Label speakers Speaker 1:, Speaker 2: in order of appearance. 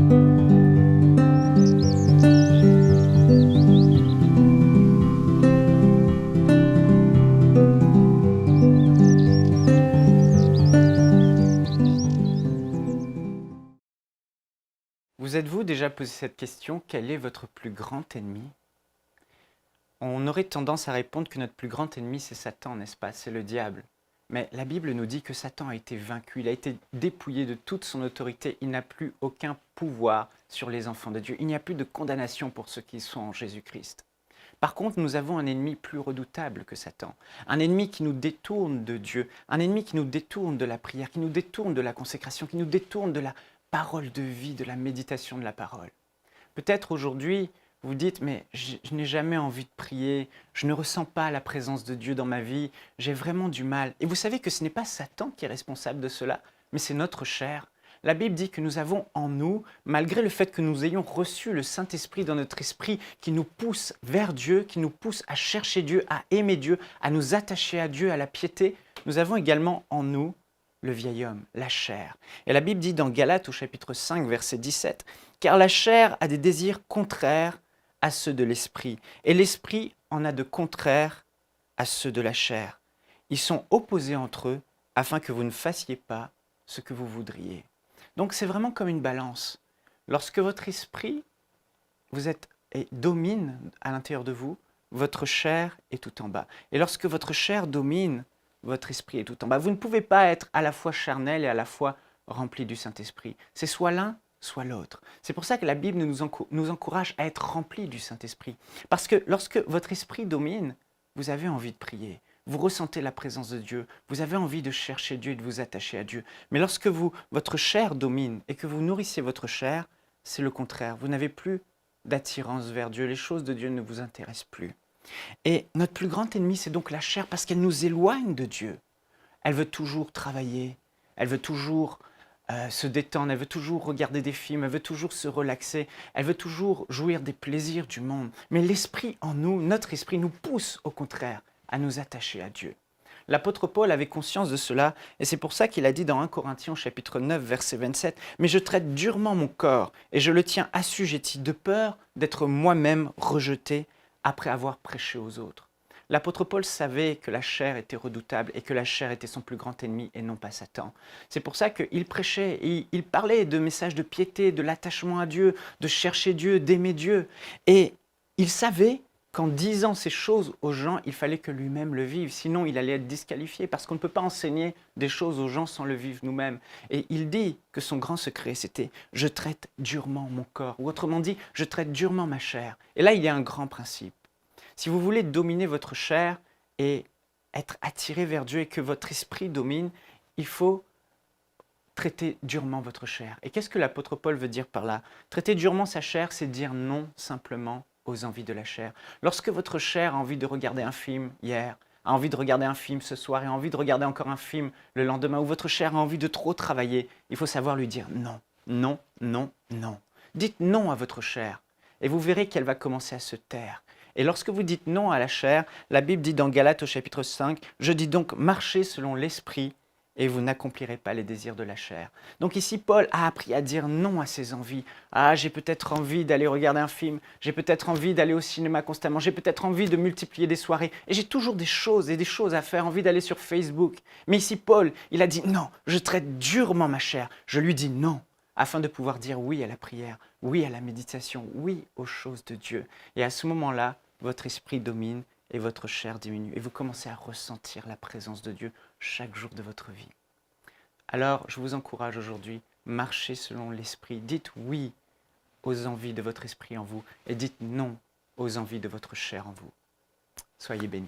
Speaker 1: Vous êtes-vous déjà posé cette question? Quel est votre plus grand ennemi? On aurait tendance à répondre que notre plus grand ennemi, c'est Satan, n'est-ce pas? C'est le diable. Mais la Bible nous dit que Satan a été vaincu, il a été dépouillé de toute son autorité, il n'a plus aucun pouvoir sur les enfants de Dieu. Il n'y a plus de condamnation pour ceux qui sont en Jésus-Christ. Par contre, nous avons un ennemi plus redoutable que Satan, un ennemi qui nous détourne de Dieu, un ennemi qui nous détourne de la prière, qui nous détourne de la consécration, qui nous détourne de la parole de vie, de la méditation de la parole. Peut-être aujourd'hui, vous dites, mais je n'ai jamais envie de prier, je ne ressens pas la présence de Dieu dans ma vie, j'ai vraiment du mal. Et vous savez que ce n'est pas Satan qui est responsable de cela, mais c'est notre chair. La Bible dit que nous avons en nous, malgré le fait que nous ayons reçu le Saint-Esprit dans notre esprit, qui nous pousse vers Dieu, qui nous pousse à chercher Dieu, à aimer Dieu, à nous attacher à Dieu, à la piété, nous avons également en nous le vieil homme, la chair. Et la Bible dit dans Galates au chapitre 5, verset 17, « Car la chair a des désirs contraires à ceux de l'esprit, et l'esprit en a de contraires à ceux de la chair. Ils sont opposés entre eux, afin que vous ne fassiez pas ce que vous voudriez. » Donc c'est vraiment comme une balance. Lorsque votre esprit domine à l'intérieur de vous, votre chair est tout en bas. Et lorsque votre chair domine, votre esprit est tout en bas. Vous ne pouvez pas être à la fois charnel et à la fois rempli du Saint-Esprit. C'est soit l'un, soit l'autre. C'est pour ça que la Bible nous encourage à être remplis du Saint-Esprit. Parce que lorsque votre esprit domine, vous avez envie de prier. Vous ressentez la présence de Dieu. Vous avez envie de chercher Dieu et de vous attacher à Dieu. Mais lorsque votre chair domine et que vous nourrissez votre chair, c'est le contraire. Vous n'avez plus d'attirance vers Dieu. Les choses de Dieu ne vous intéressent plus. Et notre plus grand ennemi, c'est donc la chair parce qu'elle nous éloigne de Dieu. Elle veut toujours travailler, elle veut toujours se détendre, elle veut toujours regarder des films, elle veut toujours se relaxer, elle veut toujours jouir des plaisirs du monde. Mais l'esprit en nous, notre esprit nous pousse au contraire à nous attacher à Dieu. L'apôtre Paul avait conscience de cela et c'est pour ça qu'il a dit dans 1 Corinthiens chapitre 9 verset 27 « Mais je traite durement mon corps et je le tiens assujetti de peur d'être moi-même rejeté après avoir prêché aux autres. » L'apôtre Paul savait que la chair était redoutable et que la chair était son plus grand ennemi et non pas Satan. C'est pour ça qu'il prêchait et il parlait de messages de piété, de l'attachement à Dieu, de chercher Dieu, d'aimer Dieu. Et il savait qu'en disant ces choses aux gens, il fallait que lui-même le vive, sinon il allait être disqualifié parce qu'on ne peut pas enseigner des choses aux gens sans le vivre nous-mêmes. Et il dit que son grand secret, c'était « je traite durement mon corps » ou autrement dit « je traite durement ma chair ». Et là, il y a un grand principe. Si vous voulez dominer votre chair et être attiré vers Dieu et que votre esprit domine, il faut traiter durement votre chair. Et qu'est-ce que l'apôtre Paul veut dire par là? Traiter durement sa chair, c'est dire non simplement aux envies de la chair. Lorsque votre chair a envie de regarder un film hier, a envie de regarder un film ce soir et a envie de regarder encore un film le lendemain, ou votre chair a envie de trop travailler, il faut savoir lui dire non, non, non, non. Dites non à votre chair et vous verrez qu'elle va commencer à se taire. Et lorsque vous dites non à la chair, la Bible dit dans Galates au chapitre 5, « Je dis donc, marchez selon l'esprit et vous n'accomplirez pas les désirs de la chair. » Donc ici, Paul a appris à dire non à ses envies. Ah, j'ai peut-être envie d'aller regarder un film, j'ai peut-être envie d'aller au cinéma constamment, j'ai peut-être envie de multiplier des soirées, et j'ai toujours des choses à faire, envie d'aller sur Facebook. Mais ici, Paul, il a dit non, je traite durement ma chair, je lui dis non, afin de pouvoir dire oui à la prière, oui à la méditation, oui aux choses de Dieu. Et à ce moment-là, votre esprit domine et votre chair diminue. Et vous commencez à ressentir la présence de Dieu chaque jour de votre vie. Alors, je vous encourage aujourd'hui, marchez selon l'esprit. Dites oui aux envies de votre esprit en vous et dites non aux envies de votre chair en vous. Soyez bénis.